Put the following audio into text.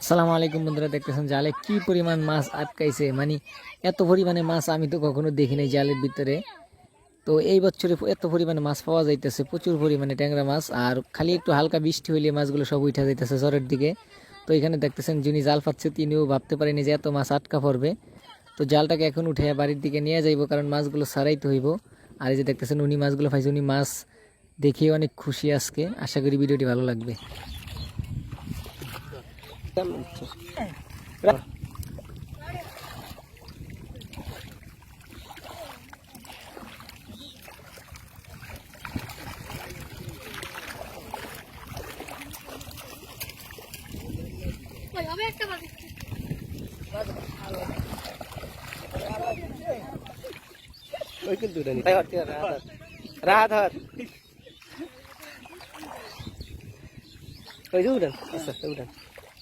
আসসালামু আলাইকুম বন্ধুরা, দেখতেছেন জালে কি পরিমাণ মাছ আটকাইছে। মানে এত পরিমাণে মাছ আমি তো কখনো দেখি নাই জালের ভিতরে। তো এই বছরে এত পরিমাণে মাছ পাওয়া যাইতেছে, প্রচুর পরিমাণে ট্যাংরা মাছ। আর খালি একটু হালকা বৃষ্টি হইলে মাছগুলো সব উঠা যাইতেছে ঝড়ের দিকে। তো এখানে দেখতেছেন যিনি জাল পাচ্ছে তিনিও ভাবতে পারেনি যে এত মাছ আটকা পড়বে। তো জালটাকে এখন উঠে বাড়ির দিকে নিয়ে যাইব, কারণ মাছগুলো ছাড়াইতে হইব। আর এই যে দেখতেছেন উনি মাছগুলো পাইছে, উনি মাছ দেখে অনেক খুশি আজকে। আশা করি ভিডিওটি ভালো লাগবে। রাহাত ওই যে উড়ান আচ্ছা উড়ান